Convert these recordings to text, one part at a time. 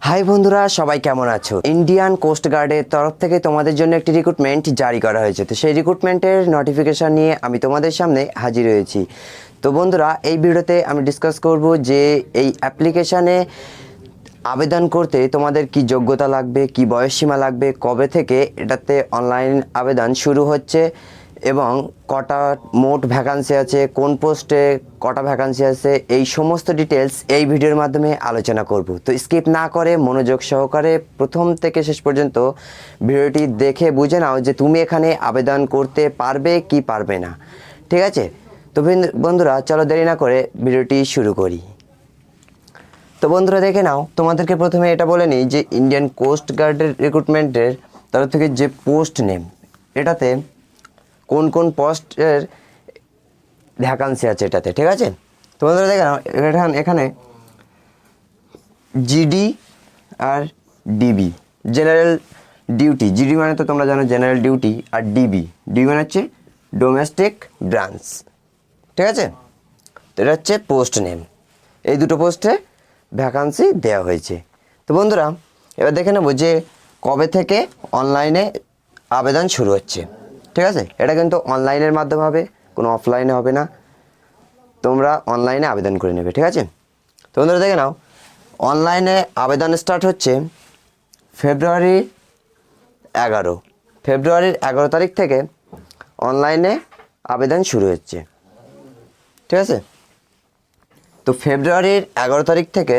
High বন্ধুরা, সবাই কেমন আছো? ইন্ডিয়ান কোস্ট গার্ডের তরফ থেকে তোমাদের জন্য একটি রিক্রুটমেন্ট জারি করা হয়েছে। তো সেই রিক্রুটমেন্টের নোটিফিকেশান নিয়ে আমি তোমাদের সামনে হাজির হয়েছি। তো বন্ধুরা, এই ভিডিওতে আমি ডিসকাস করব যে এই অ্যাপ্লিকেশানে আবেদন করতে তোমাদের কি যোগ্যতা লাগবে, কি বয়সসীমা লাগবে, কবে থেকে এটাতে অনলাইন আবেদন শুরু হচ্ছে এবং কটা মোট ভ্যাকান্সি আছে, কোন পোস্টে কটা ভ্যাকান্সি আছে, এই সমস্ত ডিটেলস এই ভিডিওর মাধ্যমে আলোচনা করব। তো স্কিপ না করে মনোযোগ সহকারে প্রথম থেকে শেষ পর্যন্ত ভিডিওটি দেখে বুঝে নাও যে তুমি এখানে আবেদন করতে পারবে কি পারবে না। ঠিক আছে? তো বন্ধুরা, চলো দেরি না করে ভিডিওটি শুরু করি। তো বন্ধুরা, দেখে নাও, তোমাদেরকে প্রথমে এটা বলে নিই যে ইন্ডিয়ান কোস্ট গার্ডের রিক্রুটমেন্টের তরফ থেকে যে পোস্ট নেম, এটাতে কোন কোন পোস্টের ভ্যাকান্সি আছে এটাতে। ঠিক আছে? তো বন্ধুরা, দেখে নাও, এখানে জিডি আর ডিবি, জেনারেল ডিউটি। জিডি মানে তো তোমরা জানো জেনারেল ডিউটি, আর ডিবি মানে হচ্ছে ডোমেস্টিক ব্রাঞ্চ। ঠিক আছে? তো এটা হচ্ছে পোস্ট নেম। এই দুটো পোস্টে ভ্যাকান্সি দেওয়া হয়েছে। তো বন্ধুরা, এবার দেখে নেব যে কবে থেকে অনলাইনে আবেদন শুরু হচ্ছে। ঠিক আছে? এটা কিন্তু অনলাইনের মাধ্যমে হবে, কোনো অফলাইনে হবে না। তোমরা অনলাইনে আবেদন করে নেবে। ঠিক আছে? তো বন্ধুরা, দেখে নাও, অনলাইনে আবেদন স্টার্ট হচ্ছে ফেব্রুয়ারির 11 তারিখ থেকে অনলাইনে আবেদন শুরু হচ্ছে। ঠিক আছে? তো ফেব্রুয়ারির 11 তারিখ থেকে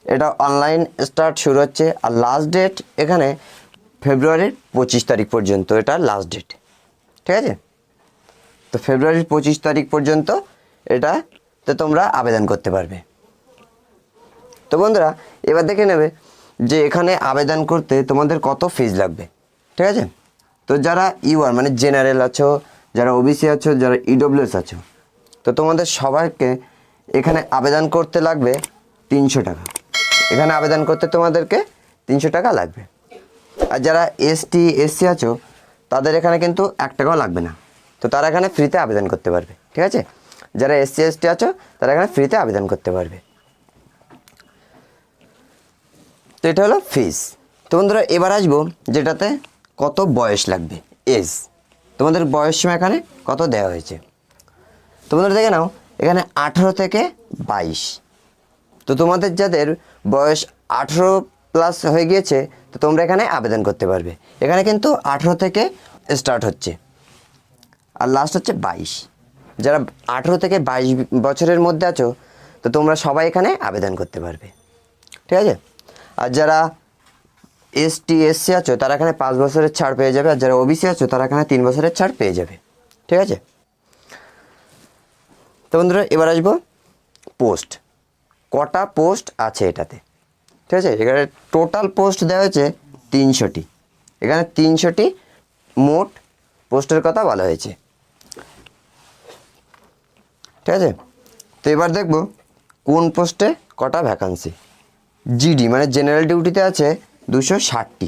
এটা অনলাইন স্টার্ট শুরু হচ্ছে, আর লাস্ট ডেট এখানে ফেব্রুয়ারির 25 তারিখ পর্যন্ত এটা লাস্ট ডেট। ঠিক আছে? তো ফেব্রুয়ারির 25 তারিখ পর্যন্ত এটাতে তোমরা আবেদন করতে পারবে। তো বন্ধুরা, এবার দেখে নেবে যে এখানে আবেদন করতে তোমাদের কত ফিজ লাগবে। ঠিক আছে? তো যারা ইউআর মানে জেনারেল আছো, যারা ওবিসি আছো, যারা ইডব্লিউএস আছো, তো তোমাদের সবাইকে এখানে আবেদন করতে লাগবে 300 টাকা। এখানে আবেদন করতে তোমাদেরকে 300 টাকা লাগবে। আর যারা এসটি এসসি আছো, তাদের এখানে কিন্তু 1 টাকাও লাগবে না। তো তারা এখানে ফ্রিতে আবেদন করতে পারবে। ঠিক আছে? যারা এসসি এসটি আছো, তারা এখানে ফ্রিতে আবেদন করতে পারবে। তো এটা হলো ফিস। তো বন্ধুরা, এবার আসবো যেটাতে কত বয়স লাগবে, এজ। তোমাদের বয়স সীমা এখানে কত দেওয়া হয়েছে। তো বন্ধুরা, দেখে নাও, এখানে 18 থেকে 22। তো তোমাদের যাদের বয়স 18+ হয়ে গিয়েছে, তো তোমরা এখানে আবেদন করতে পারবে। এখানে কিন্তু 18 থেকে স্টার্ট হচ্ছে আর লাস্ট হচ্ছে 22। যারা 18 থেকে 22 বছরের মধ্যে আছো, তো তোমরা সবাই এখানে আবেদন করতে পারবে। ঠিক আছে? আর যারা এসটি এসসি আছো, তারা এখানে 5 বছরের ছাড় পেয়ে যাবে। আর যারা ওবিসি আছো, তারা এখানে 3 বছরের ছাড় পেয়ে যাবে। ঠিক আছে? তো বন্ধুরা, এবার আসবো পোস্ট, কটা পোস্ট আছে এটাতে। ঠিক আছে? এখানে টোটাল পোস্ট দেওয়া হয়েছে 300টি। এখানে 300টি মোট পোস্টের কথা বলা হয়েছে। ঠিক আছে? তো এবার দেখব কোন পোস্টে কটা ভ্যাকান্সি। জিডি মানে জেনারেল ডিউটিতে আছে 260টি।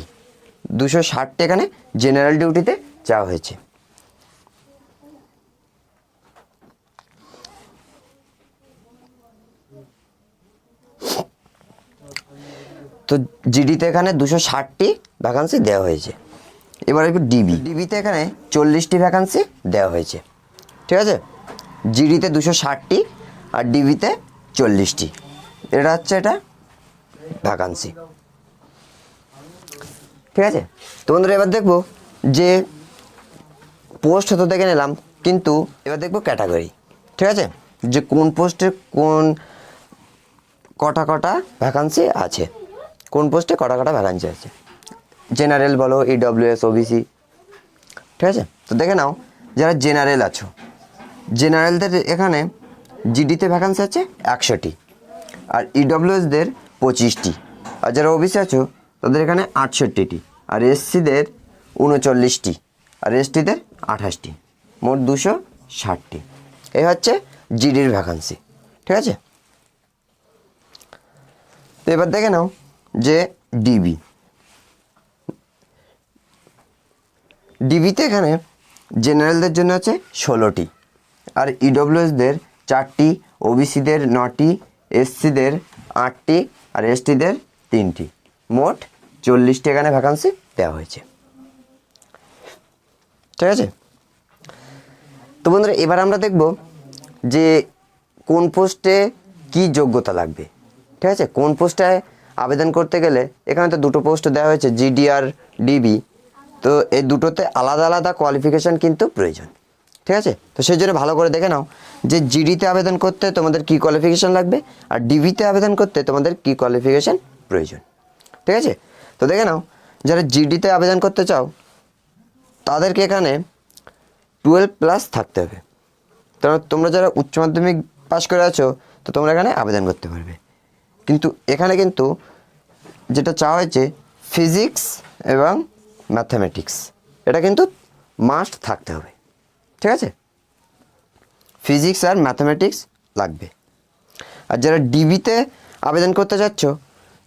260টি এখানে জেনারেল ডিউটিতে চাওয়া হয়েছে। তো জিডিতে এখানে 260টি ভ্যাকান্সি দেওয়া হয়েছে। এবার একটু ডিবিতে এখানে 40টি ভ্যাকান্সি দেওয়া হয়েছে। ঠিক আছে? জিডিতে 260টি আর ডিবিতে 40টি। এটা হচ্ছে এটা ভ্যাকান্সি। ঠিক আছে? তো বন্ধুরা, এবার দেখবো যে পোস্ট তো দেখে নিলাম, কিন্তু এবার দেখবো ক্যাটাগরি। ঠিক আছে? যে কোন পোস্টে কোন কটা ভ্যাকান্সি আছে, কোন পোস্টে কটা ভ্যাকান্সি আছে। জেনারেল বলো, ইডব্লিউএস, ওবিসি। ঠিক আছে? তো দেখে নাও, যারা জেনারেল আছো, জেনারেলদের এখানে জিডিতে ভ্যাকান্সি আছে 100টি, আর ইডব্লিউএসদের 25টি। আর যারা ওবিসি আছো, তাদের এখানে 68টি, আর এসসিদের 39টি, আর এসটিদের 28টি, মোট 260টি। এই হচ্ছে জিডির ভ্যাকান্সি। ঠিক আছে? তো এবার দেখে নাও যে ডিবিতে এখানে জেনারেলদের জন্য আছে 16টি, আর ইডব্লিউএসদের 4টি, ওবিসিদের 9টি, এসসিদের 8টি, আর এসটিদের 3টি, মোট 40টি এখানে ভ্যাকান্সি দেওয়া হয়েছে। ঠিক আছে, তো বন্ধুরা এবার আমরা দেখব যে কোন পোস্টে কি যোগ্যতা লাগবে। ঠিক আছে, কোন পোস্টে আবেদন করতে গেলে এখানে তো দুটো পোস্ট দেওয়া হয়েছে, জিডি আর ডিবি। তো এই দুটোতে আলাদা আলাদা কোয়ালিফিকেশান কিন্তু প্রয়োজন। ঠিক আছে, তো সেই জন্য ভালো করে দেখে নাও যে জিডিতে আবেদন করতে তোমাদের কী কোয়ালিফিকেশান লাগবে আর ডিবিতে আবেদন করতে তোমাদের কী কোয়ালিফিকেশান প্রয়োজন। ঠিক আছে, তো দেখে নাও যারা জিডিতে আবেদন করতে চাও তাদেরকে এখানে 12+ থাকতে হবে। তোমরা যারা উচ্চ মাধ্যমিক পাস করে আছো তো তোমরা এখানে আবেদন করতে পারবে, কিন্তু এখানে কিন্তু যেটা চাওয়া হয়েছে ফিজিক্স এবং ম্যাথামেটিক্স, এটা কিন্তু মাস্ট থাকতে হবে। ঠিক আছে, ফিজিক্স আর ম্যাথামেটিক্স লাগবে। আর যারা ডিবিতে আবেদন করতে যাচ্ছ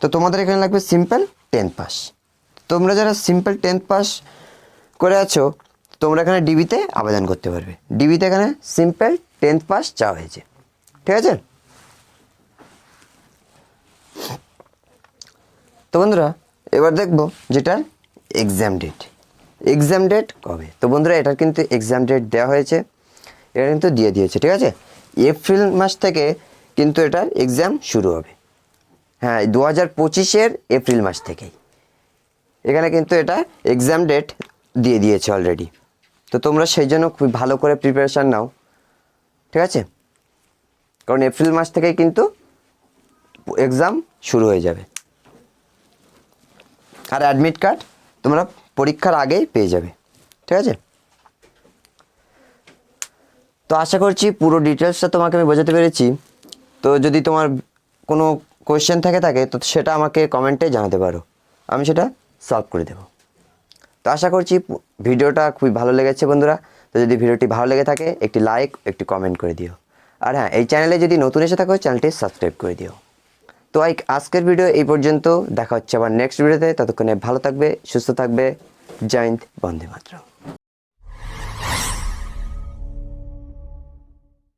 তো তোমাদের এখানে লাগবে সিম্পল 10 পাস। তোমরা যারা সিম্পল 10 পাস করে আছো তোমরা এখানে ডিবিতে আবেদন করতে পারবে। ডিবিতে এখানে সিম্পল 10 পাস চাওয়া হয়েছে। ঠিক আছে, তো বন্ধুরা এবার দেখবো যেটা এক্সাম ডেট। এক্সাম ডেট কবে? তো বন্ধুরা এটার কিন্তু এক্সাম ডেট দেওয়া হয়েছে, এটা কিন্তু দিয়ে দিয়েছে। ঠিক আছে, এপ্রিল মাস থেকে কিন্তু এটার এক্সাম শুরু হবে। হ্যাঁ, 2025-এর এপ্রিল মাস থেকেই এখানে কিন্তু এটা এক্সাম ডেট দিয়ে দিয়েছে অলরেডি। তো তোমরা সেই জন্য খুব ভালো করে প্রিপারেশান নাও। ঠিক আছে, কারণ এপ্রিল মাস থেকেই কিন্তু এক্সাম শুরু হয়ে যাবে। আর অ্যাডমিট কার্ড তোমরা পরীক্ষার আগেই পেয়ে যাবে। ঠিক আছে, তো আশা করছি পুরো ডিটেলসটা তোমাকে আমি বোঝাতে পেরেছি। তো যদি তোমার কোনো কোয়েশ্চেন থাকে তো সেটা আমাকে কমেন্টে জানাতে পারো, আমি সেটা সলভ করে দেবো। তো আশা করছি ভিডিওটা খুবই ভালো লেগেছে বন্ধুরা। তো যদি ভিডিওটি ভালো লেগে থাকে একটি লাইক একটি কমেন্ট করে দিও। আর হ্যাঁ, এই চ্যানেলে যদি নতুন এসে থাকো চ্যানেলটি সাবস্ক্রাইব করে দিও। তো আজকের ভিডিও এই পর্যন্ত, দেখা হচ্ছে আবার নেক্সট ভিডিওতে। ততক্ষণে ভালো থাকবে, সুস্থ থাকবে। জয় হিন্দ, বন্দে মাতরম।